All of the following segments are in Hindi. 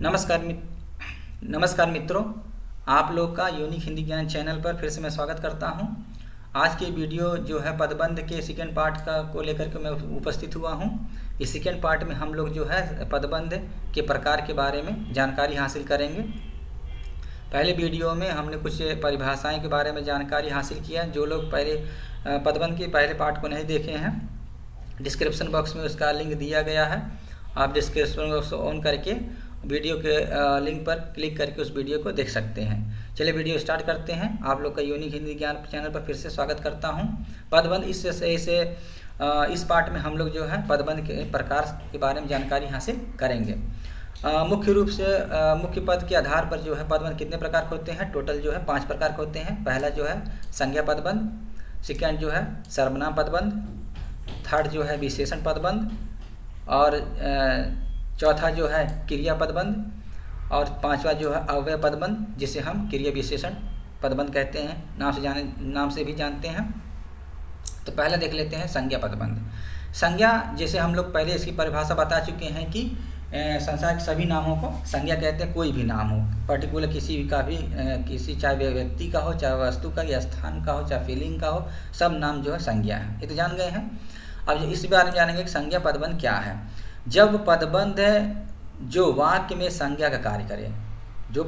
नमस्कार मित्रों, आप लोग का यूनिक हिंदी ज्ञान चैनल पर फिर से मैं स्वागत करता हूं। आज की वीडियो जो है पदबंध के सेकेंड पार्ट का को लेकर के मैं उपस्थित हुआ हूं। इस सेकेंड पार्ट में हम लोग जो है पदबंध के प्रकार के बारे में जानकारी हासिल करेंगे। पहले वीडियो में हमने कुछ परिभाषाएं के बारे में जानकारी हासिल किया। जो लोग पहले पदबंध के पहले पार्ट को नहीं देखे हैं, डिस्क्रिप्शन बॉक्स में उसका लिंक दिया गया है। आप डिस्क्रिप्शन बॉक्स ऑन करके वीडियो के लिंक पर क्लिक करके उस वीडियो को देख सकते हैं। चलिए वीडियो स्टार्ट करते हैं। आप लोग का यूनिक हिंदी ज्ञान चैनल पर फिर से स्वागत करता हूं। पदबंध इस पार्ट में हम लोग जो है पदबंध के प्रकार के बारे में जानकारी हासिल करेंगे। मुख्य रूप से मुख्य पद के आधार पर जो है पदबंध कितने प्रकार के होते हैं? टोटल जो है 5 प्रकार के होते हैं। पहला जो है संज्ञा पदबंध, सेकेंड जो है सर्वनाम पदबंध, थर्ड जो है विशेषण पदबंध, और चौथा जो है क्रिया पदबंध, और पांचवा जो है अव्यय पदबंध, जिसे हम क्रिया विशेषण पदबंध कहते हैं, नाम से भी जानते हैं। तो पहले देख लेते हैं संज्ञा पदबंध। संज्ञा, जैसे हम लोग पहले इसकी परिभाषा बता चुके हैं कि संसार के सभी नामों को संज्ञा कहते हैं। कोई भी नाम हो, पर्टिकुलर किसी का भी किसी चाहे व्यक्ति का हो, चाहे वस्तु का या स्थान का हो, चाहे फीलिंग का हो, सब नाम जो है संज्ञा है। ये तो जान गए हैं। अब इस बारे में जानेंगे कि संज्ञा पदबंध क्या है। जब पदबंध जो वाक्य में संज्ञा का कार्य करे, जो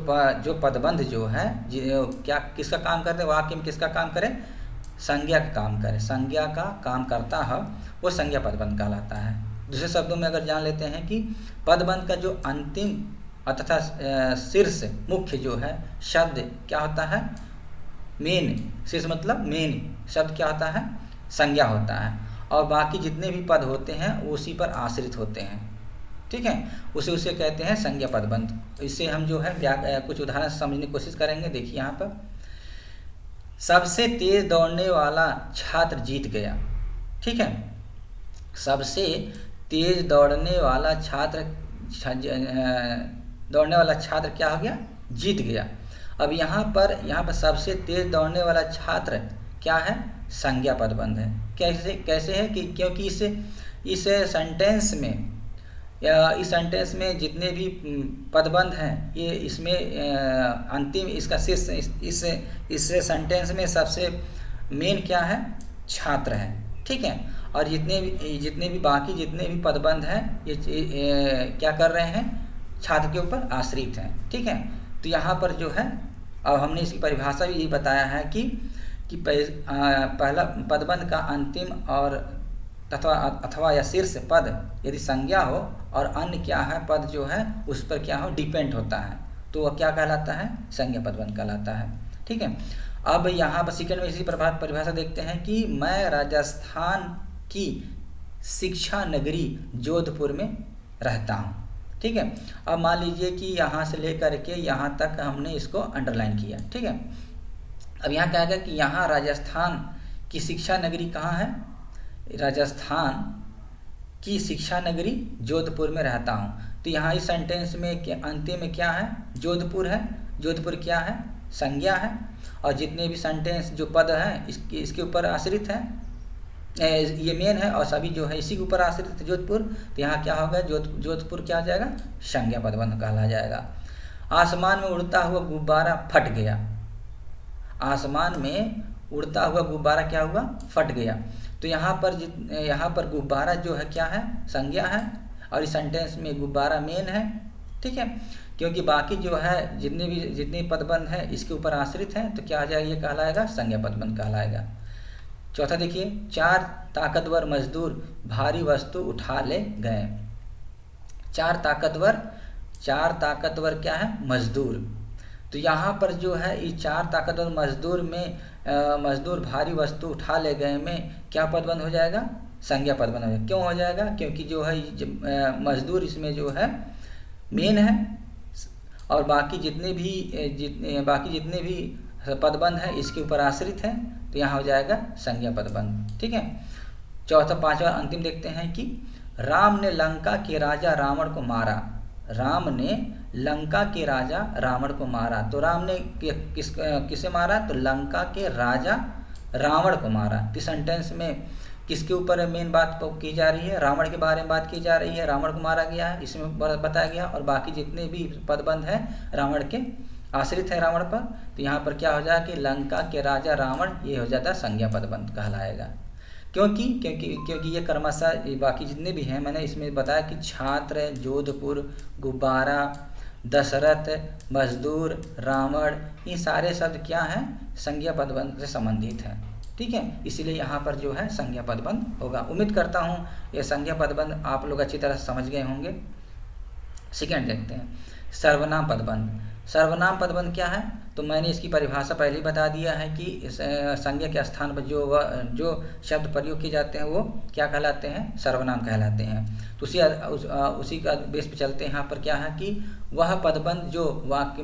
पदबंध जो है क्या किसका काम करते हैं? वाक्य में किसका काम करे? संज्ञा का काम करे। संज्ञा का काम करता है वो संज्ञा पदबंध कहलाता है। दूसरे शब्दों में अगर जान लेते हैं कि पदबंध का जो अंतिम तथा शीर्ष मुख्य जो है शब्द क्या होता है? मेन। शीर्ष मतलब मेन शब्द क्या होता है? संज्ञा होता है। और बाकी जितने भी पद होते हैं वो उसी पर आश्रित होते हैं। ठीक है, उसे कहते हैं संज्ञा पदबंध। इससे हम जो है कुछ उदाहरण समझने की कोशिश करेंगे। देखिए यहाँ पर सबसे तेज दौड़ने वाला छात्र जीत गया। ठीक है, सबसे तेज दौड़ने वाला छात्र क्या हो गया? जीत गया। अब यहाँ पर सबसे तेज दौड़ने वाला छात्र क्या है? संज्ञा पदबंध है। कैसे है कि क्योंकि इस सेंटेंस में जितने भी पदबंध हैं ये इसमें अंतिम इसका शीर्ष इस सेंटेंस में सबसे मेन क्या है? छात्र है। ठीक है, और जितने भी बाकी जितने भी पदबंध हैं ये क्या कर रहे हैं? छात्र के ऊपर आश्रित हैं। ठीक है, तो यहाँ पर जो है अब हमने इसकी परिभाषा भी ये बताया है कि पहला पदबंध का अंतिम और अथवा या शीर्ष पद यदि संज्ञा हो और अन्य क्या है पद जो है उस पर क्या हो? डिपेंड होता है, तो वह क्या कहलाता है? संज्ञा पदबंध कहलाता है। ठीक है, अब यहाँ पर सेकंड में इसी परिभाषा देखते हैं कि मैं राजस्थान की शिक्षा नगरी जोधपुर में रहता हूँ। ठीक है, अब मान लीजिए कि यहाँ से लेकर के यहाँ तक हमने इसको अंडरलाइन किया। ठीक है, अब यहाँ क्या है कि यहाँ राजस्थान की शिक्षा नगरी कहाँ है? राजस्थान की शिक्षा नगरी जोधपुर में रहता हूँ। तो यहाँ इस सेंटेंस में अंतिम में क्या है? जोधपुर है। जोधपुर क्या है? संज्ञा है। और जितने भी सेंटेंस जो पद हैं इसके ऊपर आश्रित है, ये मेन है और सभी जो है इसी के ऊपर आश्रित है, जोधपुर। तो यहाँ क्या होगा? जोधपुर क्या आ जाएगा? संज्ञा पदबंध कहला जाएगा। आसमान में उड़ता हुआ गुब्बारा फट गया। आसमान में उड़ता हुआ गुब्बारा क्या हुआ? फट गया। तो यहाँ पर गुब्बारा जो है क्या है? संज्ञा है, और इस सेंटेंस में गुब्बारा मेन है। ठीक है, क्योंकि बाकी जो है जितने पदबंध है इसके ऊपर आश्रित हैं, तो क्या आ जाएगा? ये कहलाएगा संज्ञा पदबंध कहलाएगा। चौथा देखिए, 4 ताकतवर मजदूर भारी वस्तु उठा ले गए। 4 ताकतवर क्या है? मजदूर। तो यहाँ पर जो है ये 4 ताकतवर मजदूर भारी वस्तु उठा ले गए में क्या पदबंध हो जाएगा? संज्ञा पदबंध हो जाएगा। क्यों हो जाएगा? क्योंकि जो है मजदूर इसमें जो है मेन है, और बाकी जितने भी पदबंध हैं इसके ऊपर आश्रित हैं, तो यहाँ हो जाएगा संज्ञा पदबंध। ठीक है, चौथा पांचवा अंतिम देखते हैं कि राम ने लंका के राजा रावण को मारा। राम ने लंका के राजा रावण को मारा। तो राम ने किसे मारा? तो लंका के राजा रावण को मारा। इस सेंटेंस में किसके ऊपर मेन बात की जा रही है, रावण के बारे में बात की जा रही है। रावण को मारा गया है इसमें बताया गया, और बाकी जितने भी पदबंध हैं रावण के आश्रित है रावण पर। तो यहाँ पर क्या हो जाए कि लंका के राजा रावण, ये हो जाता है संज्ञा पदबंध कहलाएगा। क्योंकि क्योंकि क्योंकि ये क्रमशः बाकी जितने भी हैं मैंने इसमें बताया कि छात्र, जोधपुर, गुब्बारा, दशरथ, मजदूर, रावण, ये सारे शब्द क्या हैं, संज्ञा पदबंध से संबंधित हैं। ठीक है, इसीलिए यहाँ पर जो है संज्ञा पदबंध होगा। उम्मीद करता हूँ ये संज्ञा पदबंध आप लोग अच्छी तरह से समझ गए होंगे। सेकेंड देखते हैं सर्वनाम पदबंध। सर्वनाम पदबंध क्या है, तो मैंने इसकी परिभाषा पहले ही बता दिया है कि संज्ञा के स्थान पर जो शब्द प्रयोग किए जाते हैं वो क्या कहलाते हैं, सर्वनाम कहलाते हैं। तो उसी का बेस पे चलते हैं। यहाँ पर क्या है कि वह पदबंध जो वाक्य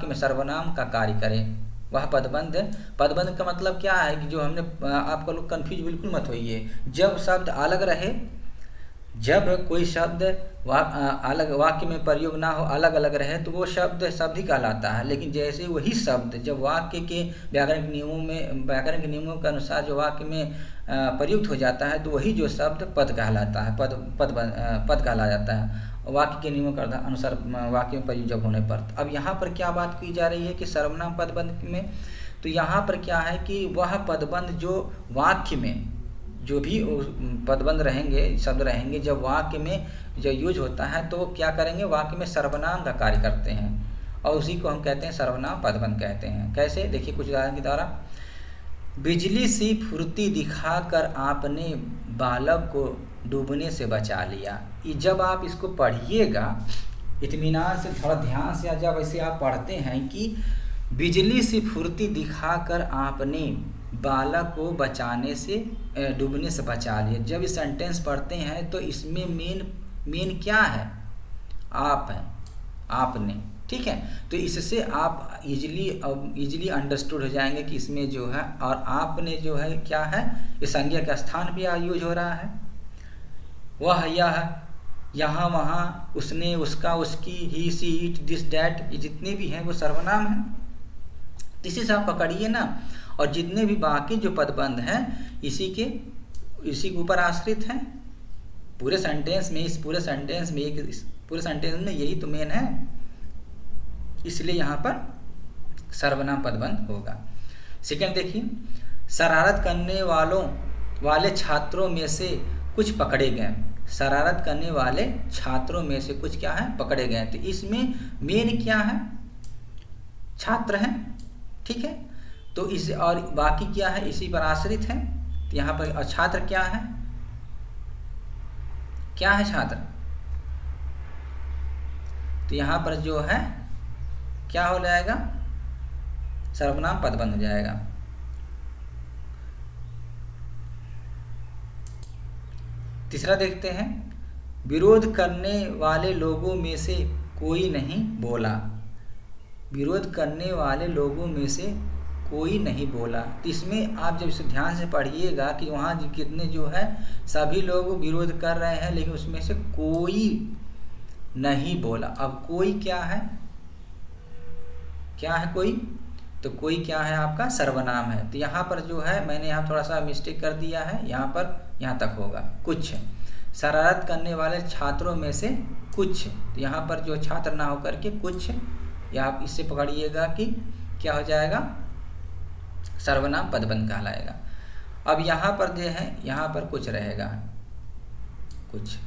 में सर्वनाम का कार्य करे, वह पदबंध। पदबंध का मतलब क्या है कि जो हमने आपको लोग कन्फ्यूज बिल्कुल मत होइए, जब शब्द अलग रहे, जब कोई शब्द अलग वाक्य में प्रयोग ना हो, अलग अलग रहे, तो वो शब्द ही कहलाता है। लेकिन जैसे वही शब्द जब वाक्य के व्याकरण के नियमों के अनुसार जो वाक्य में प्रयुक्त हो जाता है, तो वही जो शब्द पद कहलाता है, पद कहला जाता है वाक्य के नियमों के अनुसार वाक्य में प्रयुक्त जब होने पर। अब यहाँ पर क्या बात की जा रही है कि सर्वनाम पदबंध में, तो यहाँ पर क्या है कि वह पदबंध जो वाक्य में जो भी पदबंध रहेंगे, शब्द रहेंगे, जब वाक्य में जो यूज होता है तो वो क्या करेंगे, वाक्य में सर्वनाम का कार्य करते हैं, और उसी को हम कहते हैं सर्वनाम पदबंध कहते हैं। कैसे, देखिए कुछ उदाहरण के द्वारा। बिजली सी फुर्ती दिखाकर आपने बालक को डूबने से बचा लिया। जब आप इसको पढ़िएगा इत्मीनान से, थोड़ा ध्यान से, जब ऐसे आप पढ़ते हैं कि बिजली सी फुर्ती दिखाकर आपने बालक को डूबने से बचा लिया, जब इस सेंटेंस पढ़ते हैं तो इसमें मेन क्या है, आप हैं, आपने। ठीक है, तो इससे आप इजीली अंडरस्टूड हो जाएंगे कि इसमें जो है, और आपने जो है क्या है, इस संज्ञा का स्थान भी यूज हो रहा है। वह, यह, यहाँ, वहाँ, उसने, उसका, उसकी, ही, सी, इट, दिस, डैट, ये जितने भी हैं वो सर्वनाम हैं। इसी से आप पकड़िए ना, और जितने भी बाकी जो पदबंध हैं इसी के ऊपर आश्रित हैं। पूरे सेंटेंस में यही तो मेन है, इसलिए यहाँ पर सर्वनाम पदबंध होगा। सेकंड देखिए, शरारत करने वाले छात्रों में से कुछ पकड़े गए। शरारत करने वाले छात्रों में से कुछ क्या है, पकड़े गए। तो इसमें मेन क्या है, छात्र हैं। ठीक है, तो इस और बाकी क्या है, इसी पर आश्रित है। तो यहाँ पर छात्र क्या है, छात्र, तो यहाँ पर जो है क्या हो जाएगा, सर्वनाम पदबंध हो जाएगा। तीसरा देखते हैं, विरोध करने वाले लोगों में से कोई नहीं बोला। विरोध करने वाले लोगों में से कोई नहीं बोला। तो इसमें आप जब इसे ध्यान से पढ़िएगा कि वहाँ कितने जो है सभी लोग विरोध कर रहे हैं, लेकिन उसमें से कोई नहीं बोला। अब कोई क्या है, कोई, तो कोई क्या है, आपका सर्वनाम है। तो यहाँ पर जो है मैंने यहाँ थोड़ा सा मिस्टेक कर दिया है, यहाँ तक होगा कुछ। शरारत करने वाले छात्रों में से कुछ, तो यहाँ पर जो छात्र ना होकर के कुछ, या आप इससे पकड़िएगा कि क्या हो जाएगा, सर्वनाम पदबंध कहलाएगा। अब यहाँ पर जो है, यहाँ पर कुछ रहेगा, कुछ।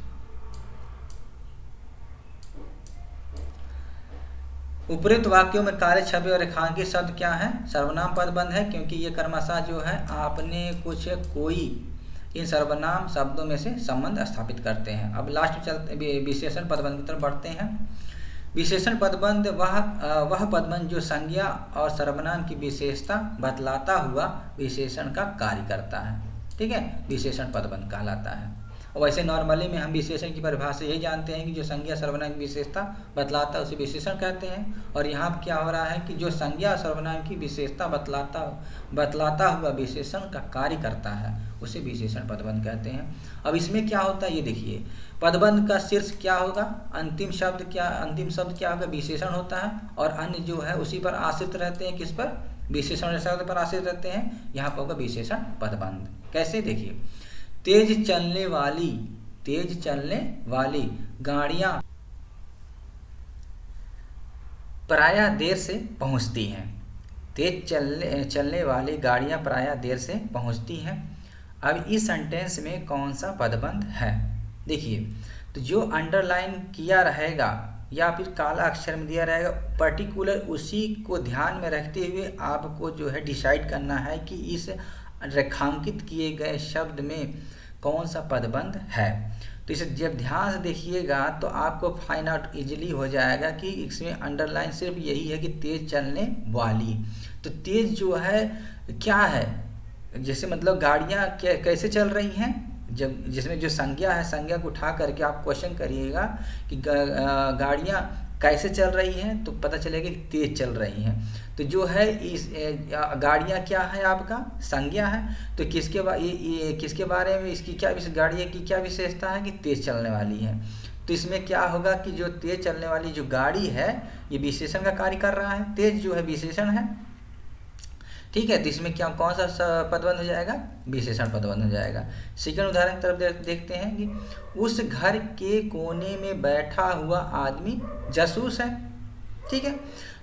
उपरोक्त वाक्यों में कार्य, छवि और रेखांकित शब्द क्या है, सर्वनाम पदबंध है, क्योंकि ये क्रमशः जो है आपने, कुछ, कोई, इन सर्वनाम शब्दों में से संबंध स्थापित करते हैं। अब लास्ट चलते विशेषण पदबंध की तरफ बढ़ते हैं। विशेषण पदबंध वह पदबंध जो संज्ञा और सर्वनाम की विशेषता बतलाता हुआ विशेषण का कार्य करता है। ठीक है, विशेषण पदबंध कहलाता है। और वैसे नॉर्मली में हम विशेषण की परिभाषा यही जानते हैं कि जो संज्ञा सर्वनाम की विशेषता बतलाता है उसे विशेषण कहते हैं। और यहाँ क्या हो रहा है कि जो संज्ञा सर्वनाम की विशेषता बतलाता हुआ विशेषण का कार्य करता है उसे विशेषण पदबंध कहते हैं। अब इसमें क्या होता है ये देखिए, पदबंध का शीर्ष क्या होगा, अंतिम शब्द क्या होगा, विशेषण होता है, और अन्य जो है उसी पर आश्रित रहते हैं। किस पर, विशेषण शब्द पर आश्रित रहते हैं। यहाँ पर होगा विशेषण पदबंध। कैसे, देखिए, तेज चलने वाली गाड़ियां प्रायः देर से पहुंचती हैं। तेज चलने वाली गाड़ियां प्रायः देर से पहुंचती हैं। अब इस सेंटेंस में कौन सा पदबंध है? देखिए, तो जो अंडरलाइन किया रहेगा या फिर काला अक्षर में दिया रहेगा, पर्टिकुलर उसी को ध्यान में रखते हुए आपको जो है डिसाइड करना है कि इस रेखांकित किए गए शब्द में कौन सा पदबंध है। तो इसे जब ध्यान से देखिएगा तो आपको फाइंड आउट इजीली हो जाएगा कि इसमें अंडरलाइन सिर्फ यही है कि तेज चलने वाली। तो तेज जो है क्या है, जैसे मतलब गाड़ियाँ कैसे चल रही हैं, जब जिसमें जो संज्ञा है, संज्ञा को उठा करके आप क्वेश्चन करिएगा कि गाड़ियाँ कैसे चल रही हैं, तो पता चलेगा कि तेज चल रही हैं। तो जो है इस गाड़ियाँ क्या है, आपका संज्ञा है। तो किसके बारे में, इसकी क्या गाड़ियाँ की क्या विशेषता है कि तेज चलने वाली है। तो इसमें क्या होगा कि जो तेज चलने वाली जो गाड़ी है ये विशेषण का कार्य कर रहा है, तेज जो है विशेषण है, ठीक है। तो इसमें क्या कौन सा पदबंध हो जाएगा? विशेषण पदबंध हो जाएगा। सेकंड उदाहरण की तरफ देखते हैं कि उस घर के कोने में बैठा हुआ आदमी जासूस है, ठीक है।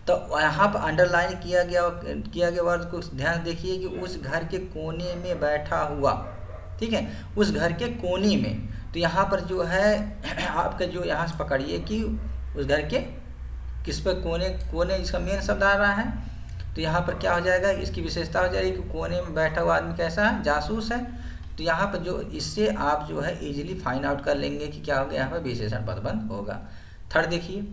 तो यहाँ पर अंडरलाइन किया गया वर्ड को ध्यान देखिए कि उस घर के कोने में बैठा हुआ, ठीक है, उस घर के कोने में। तो यहाँ पर जो है आपका जो यहाँ से पकड़िए कि उस घर के किस पर कोने इसका मेन शब्द आ रहा है। तो यहाँ पर क्या हो जाएगा, इसकी विशेषता हो जाएगी कि कोने में बैठा हुआ आदमी कैसा है, जासूस है। तो यहाँ पर जो इससे आप जो है इजीली फाइंड आउट कर लेंगे कि क्या होगा, यहाँ पर विशेषण पदबंध होगा। थर्ड देखिए,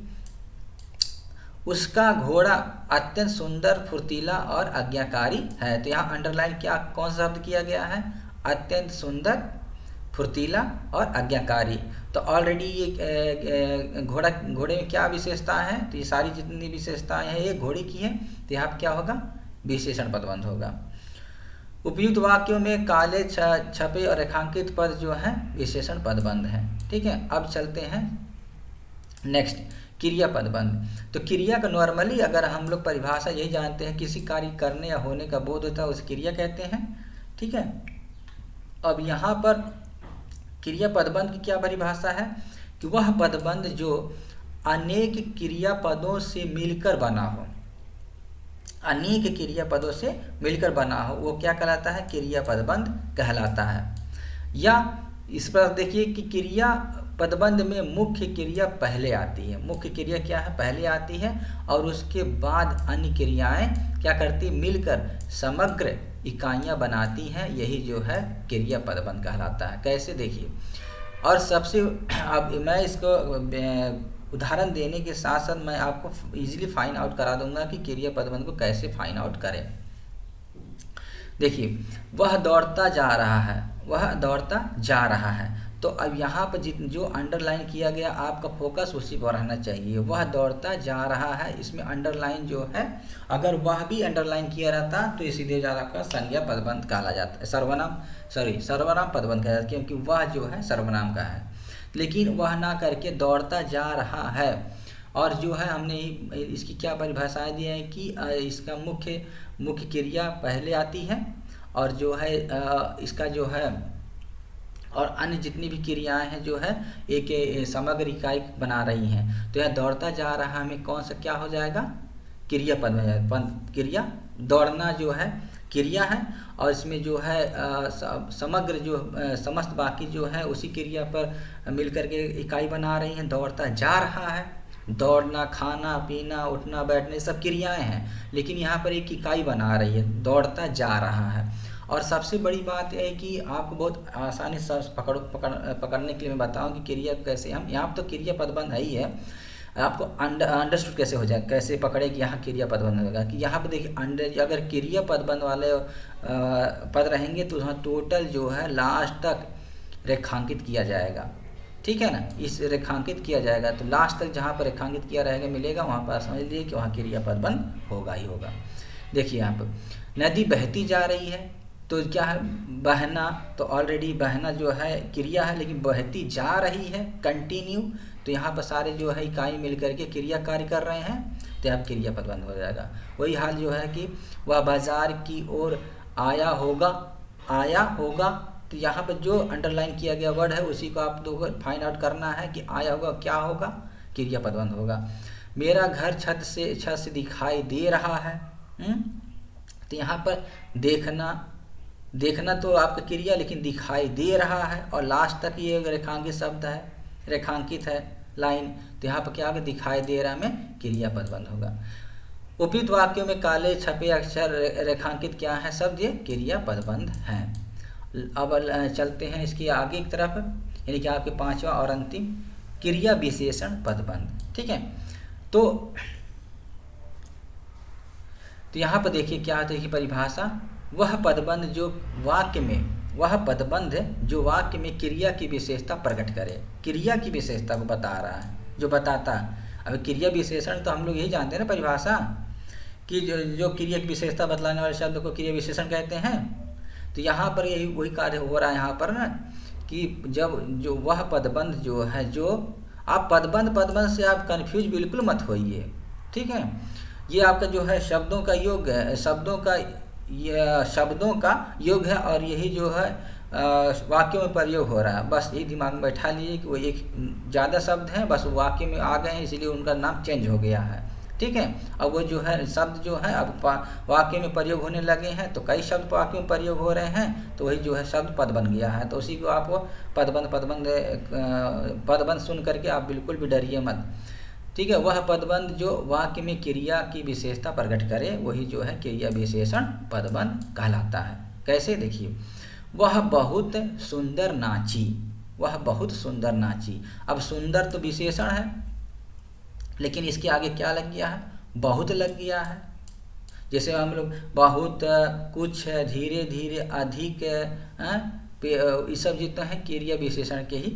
उसका घोड़ा अत्यंत सुंदर, फुर्तीला और आज्ञाकारी है। तो यहाँ अंडरलाइन कौन सा शब्द किया गया है? अत्यंत सुंदर, फुर्तीला और आज्ञाकारी। तो ऑलरेडी ये घोड़े में क्या विशेषता है? तो ये सारी जितनी विशेषताएं हैं ये घोड़े की है। तो यहाँ क्या होगा? विशेषण पदबंध होगा। उपयुक्त वाक्यों में काले छपे और रेखांकित पद जो है विशेषण पदबंध है, ठीक है। अब चलते हैं नेक्स्ट, क्रिया पदबंध। तो क्रिया का नॉर्मली अगर हम लोग परिभाषा यही जानते हैं, किसी कार्य करने या होने का बोध होता है उसे क्रिया कहते हैं, ठीक है। अब यहाँ पर क्रिया पदबंध की क्या परिभाषा है कि वह पदबंध जो अनेक क्रियापदों से मिलकर बना हो, अनेक क्रियापदों से मिलकर बना हो, वो क्या कहलाता है? क्रिया पदबंध कहलाता है। या इस पर देखिए कि क्रिया पदबंध में मुख्य क्रिया पहले आती है। मुख्य क्रिया क्या है? पहले आती है और उसके बाद अन्य क्रियाएं क्या करती? मिलकर समग्र इकाइयां बनाती हैं। यही जो है क्रिया पदबंध कहलाता है। कैसे देखिए, और सबसे अब मैं इसको उदाहरण देने के साथ साथ मैं आपको इजीली फाइंड आउट करा दूंगा कि क्रिया पदबंध को कैसे फाइंड आउट करें। देखिए, वह दौड़ता जा रहा है, वह दौड़ता जा रहा है। तो अब यहाँ पर जो अंडरलाइन किया गया आपका फोकस उसी पर रहना चाहिए। वह दौड़ता जा रहा है, इसमें अंडरलाइन जो है, अगर वह भी अंडरलाइन किया रहता तो ये सीधे जा आपका संज्ञा पदबंध कहला जाता है, सर्वनाम पदबंध कहला जाता है, क्योंकि वह जो है सर्वनाम का है। लेकिन वह ना करके दौड़ता जा रहा है। और जो है हमने इसकी क्या परिभाषाएं दी है कि इसका मुख्य क्रिया पहले आती है और जो है इसका जो है और अन्य जितनी भी क्रियाएं हैं जो है एक समग्र इकाई बना रही हैं। तो यह दौड़ता जा रहा हमें कौन सा क्या हो जाएगा? क्रिया पद क्रिया। दौड़ना जो है क्रिया है और इसमें जो है समग्र जो समस्त बाकी जो है उसी क्रिया पर मिलकर के इकाई बना रही हैं। दौड़ता जा रहा है, दौड़ना, खाना पीना, उठना बैठना सब क्रियाएं हैं, लेकिन यहाँ पर एक इकाई बना रही है, दौड़ता जा रहा है। और सबसे बड़ी बात यह है कि आपको बहुत आसानी से पकड़ने के लिए मैं बताऊं कि क्रिया कैसे हम यहाँ तो क्रिया पदबंध है ही है, आपको अंडरस्टूड कैसे हो जाए, कैसे पकड़े कि यहाँ क्रिया पदबंध होगा। कि यहाँ पे देखिए अगर क्रिया पदबंध वाले पद रहेंगे तो वहाँ टोटल जो है लास्ट तक रेखांकित किया जाएगा, ठीक है ना। इस रेखांकित किया जाएगा तो लास्ट तक जहाँ पर रेखांकित किया रहेगा मिलेगा, वहाँ पर समझ लीजिए कि वहाँ क्रिया पदबंध होगा ही होगा। देखिए यहाँ पर नदी बहती जा रही है, तो क्या है? बहना। तो ऑलरेडी बहना जो है क्रिया है, लेकिन बहती जा रही है कंटिन्यू। तो यहाँ पर सारे जो है इकाई मिलकर के क्रिया कार्य कर रहे हैं, तो यहाँ क्रिया पदबंध हो जाएगा। वही हाल जो है कि वह बाजार की ओर आया होगा, तो यहाँ पर जो अंडरलाइन किया गया वर्ड है उसी को आप लोगों को फाइंड आउट करना है कि आया होगा क्या होगा, क्रिया पदबंध होगा। मेरा घर छत से दिखाई दे रहा है। तो यहाँ पर देखना तो आपका क्रिया, लेकिन दिखाई दे रहा है और लास्ट तक ये रेखांकित शब्द है, रेखांकित है लाइन, तो यहाँ पर क्या होगा, दिखाई दे रहा में क्रिया पदबंध होगा। उपयुक्त वाक्यों में काले छपे अक्षर रेखांकित क्या है शब्द, ये क्रिया पदबंध हैं। अब चलते हैं इसकी आगे की तरफ, यानी कि आपके पांचवा और अंतिम क्रिया विशेषण पदबंध। ठीक है, तो यहाँ पर देखिए क्या होता है कि परिभाषा, वह पदबंध जो वाक्य में क्रिया की विशेषता प्रकट करे। क्रिया की विशेषता को बता रहा है, जो बताता है। अब क्रिया विशेषण तो हम लोग यही जानते हैं ना परिभाषा, कि जो क्रिया की विशेषता बतलाने वाले शब्द को क्रिया विशेषण कहते हैं। तो यहाँ पर यही वही कार्य हो रहा है यहाँ पर ना, कि जब जो वह पदबंध जो है, जो आप पदबंध से आप कन्फ्यूज बिल्कुल मत होइए। ठीक है, ये आपका जो है शब्दों का योग है, शब्दों का योग है, और यही जो है वाक्यों में प्रयोग हो रहा है। बस यही दिमाग में बैठा लीजिए कि वो एक ज़्यादा शब्द हैं, बस वाक्य में आ गए हैं, इसलिए उनका नाम चेंज हो गया है। ठीक है, अब वो जो है शब्द जो है अब वाक्य में प्रयोग होने लगे हैं, तो कई शब्द वाक्य में प्रयोग हो रहे हैं, तो वही जो है शब्द पद बन गया है। तो उसी को आप पदबंध सुन करके आप बिल्कुल भी डरिए मत। ठीक है, वह पदबंध जो वाक्य में क्रिया की विशेषता प्रकट करे, वही जो है क्रिया विशेषण पदबंध कहलाता है। कैसे, देखिए, वह बहुत सुंदर नाची, वह बहुत सुंदर नाची। अब सुंदर तो विशेषण है, लेकिन इसके आगे क्या लग गया है, बहुत लग गया है। जैसे हम लोग बहुत, कुछ, धीरे धीरे, अधिक, ये सब जितना है क्रिया विशेषण के ही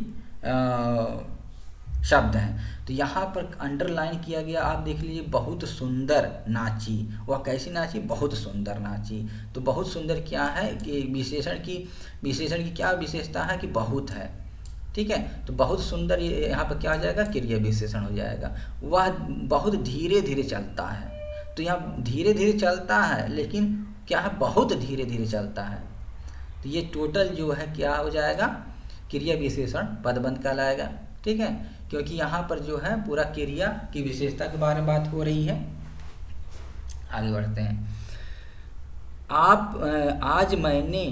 शब्द हैं। तो यहाँ पर अंडरलाइन किया गया, आप देख लीजिए, बहुत सुंदर नाची। वह कैसी नाची, बहुत सुंदर नाची। तो बहुत सुंदर क्या है कि विशेषण की क्या विशेषता है कि बहुत है। ठीक है, तो बहुत सुंदर यहाँ पर क्या हो जाएगा, क्रिया विशेषण हो जाएगा। वह बहुत धीरे धीरे चलता है, तो यहाँ धीरे धीरे चलता है, लेकिन क्या है, बहुत धीरे धीरे चलता है। तो ये टोटल जो है क्या हो जाएगा, क्रिया विशेषण पदबंध कहलाएगा। ठीक है, क्योंकि यहाँ पर जो है पूरा क्रिया की विशेषता के बारे में बात हो रही है। आगे बढ़ते हैं। आज मैंने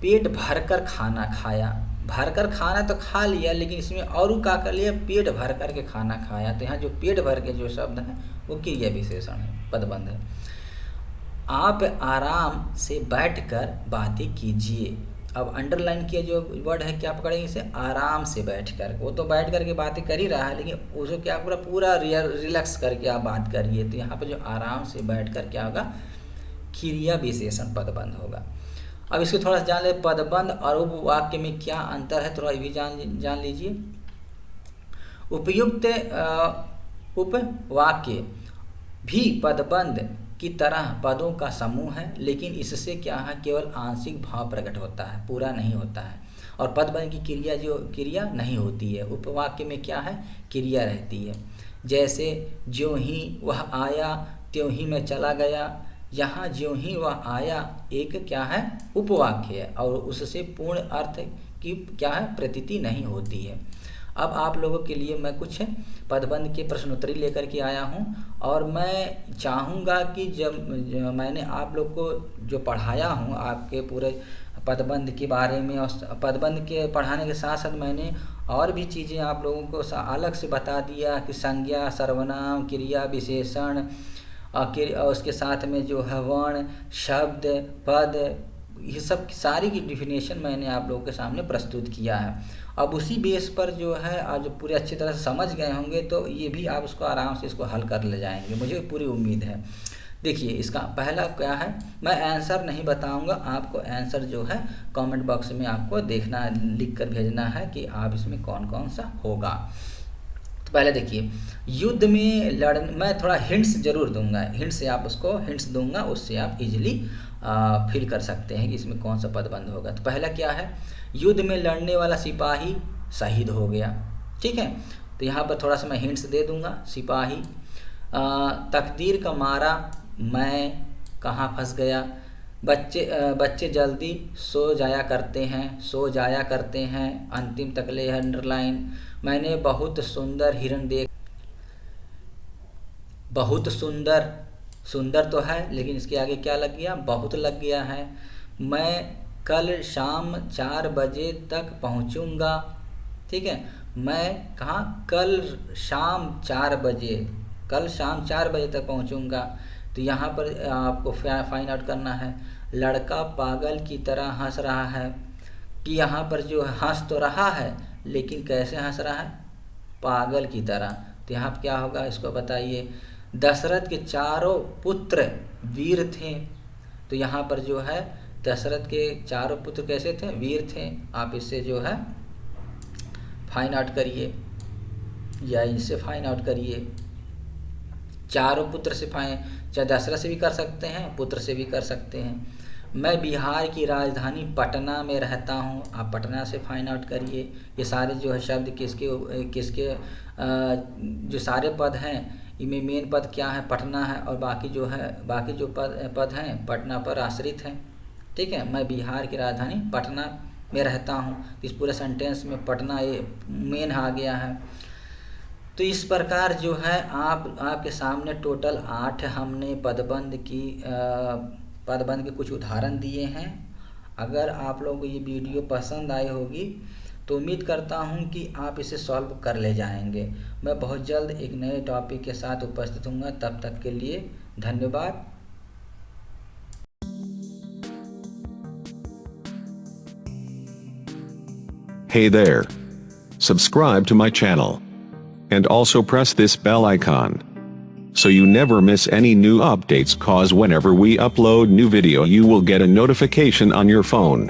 पेट भरकर खाना खाया। भरकर खाना तो खा लिया, लेकिन इसमें और क्या कर लिया, पेट भर कर के खाना खाया। तो यहाँ जो पेट भर के जो शब्द है वो क्रिया विशेषण है, पदबंध है। आप आराम से बैठकर बातें कीजिए। अब अंडरलाइन किया जो वर्ड है क्या पकड़ेंगे इसे, आराम से बैठकर। वो तो बैठ करके बातें कर ही रहा है, लेकिन उसको क्या पूरा रिलैक्स करके आप बात करिए। तो यहाँ पर जो आराम से बैठकर क्या होगा, क्रिया विशेषण पदबंध होगा। अब इसको थोड़ा सा जान ले, पदबंध और उपवाक्य में क्या अंतर है, थोड़ा ये भी जान लीजिए। उपयुक्त उपवाक्य भी पदबंध की तरह पदों का समूह है, लेकिन इससे क्या है, केवल आंशिक भाव प्रकट होता है, पूरा नहीं होता है। और पदबंध की क्रिया नहीं होती है। उपवाक्य में क्या है, क्रिया रहती है। जैसे ज्यों ही वह आया त्यों ही मैं चला गया। यहाँ ज्यों ही वह आया एक क्या है, उपवाक्य है, और उससे पूर्ण अर्थ की क्या है, प्रतीति नहीं होती है। अब आप लोगों के लिए मैं कुछ पदबंध के प्रश्नोत्तरी लेकर के आया हूँ, और मैं चाहूँगा कि जब मैंने आप लोग को जो पढ़ाया हूँ आपके पूरे पदबंध के बारे में, और पदबंध के पढ़ाने के साथ साथ मैंने और भी चीज़ें आप लोगों को अलग से बता दिया कि संज्ञा, सर्वनाम, क्रिया विशेषण, और उसके साथ में जो है वर्ण, शब्द, पद, ये सब सारी की डिफिनेशन मैंने आप लोगों के सामने प्रस्तुत किया है। अब उसी बेस पर जो है आज पूरे अच्छी तरह से समझ गए होंगे, तो ये भी आप उसको आराम से इसको हल कर ले जाएंगे, मुझे पूरी उम्मीद है। देखिए, इसका पहला क्या है, मैं आंसर नहीं बताऊंगा, आपको आंसर जो है कमेंट बॉक्स में आपको देखना, लिख कर भेजना है कि आप इसमें कौन कौन सा होगा। तो पहले देखिए, युद्ध में मैं थोड़ा हिंट्स जरूर दूंगा, हिंट्स से आप उसको हिंट्स दूंगा, उससे आप इजीली फील कर सकते हैं कि इसमें कौन सा पदबंध होगा। तो पहला क्या है, युद्ध में लड़ने वाला सिपाही शहीद हो गया। ठीक है, तो यहाँ पर थोड़ा सा मैं हिंट्स दे दूंगा। सिपाही, तकदीर का मारा मैं कहाँ फंस गया, बच्चे जल्दी सो जाया करते हैं। अंतिम तकले अंडरलाइन। मैंने बहुत सुंदर सुंदर तो है, लेकिन इसके आगे क्या लग गया, बहुत लग गया है। मैं कल शाम 4 बजे तक पहुंचूंगा। ठीक है, मैं कहाँ, कल शाम 4 बजे तक पहुंचूंगा। तो यहाँ पर आपको फाइंड आउट करना है। लड़का पागल की तरह हंस रहा है, कि यहाँ पर जो हंस तो रहा है, लेकिन कैसे हंस रहा है, पागल की तरह। तो यहाँ पर क्या होगा, इसको बताइए। दशरथ के 4 पुत्र वीर थे। तो यहाँ पर जो है दशरथ के 4 पुत्र कैसे थे, वीर थे। आप इससे जो है फाइंड आउट करिए, या इनसे फाइंड आउट करिए। 4 पुत्र से चाहे दशरथ से भी कर सकते हैं, पुत्र से भी कर सकते हैं। मैं बिहार की राजधानी पटना में रहता हूँ। आप पटना से फाइंड आउट करिए। ये सारे जो है शब्द किसके जो सारे पद हैं, इनमें मेन पद क्या है, पटना है, और बाकी जो पद हैं पटना पर आश्रित हैं। ठीक है, मैं बिहार की राजधानी पटना में रहता हूँ। इस पूरे सेंटेंस में पटना ये मेन आ गया है। तो इस प्रकार जो है आपके सामने टोटल 8 हमने पदबंध के कुछ उदाहरण दिए हैं। अगर आप लोगों को ये वीडियो पसंद आई होगी तो उम्मीद करता हूँ कि आप इसे सॉल्व कर ले जाएंगे। मैं बहुत जल्द एक नए टॉपिक के साथ उपस्थित हूँगा। तब तक के लिए धन्यवाद। Hey there. Subscribe to my channel. And also press this bell icon, so you never miss any new updates, cause whenever we upload new video you will get a notification on your phone.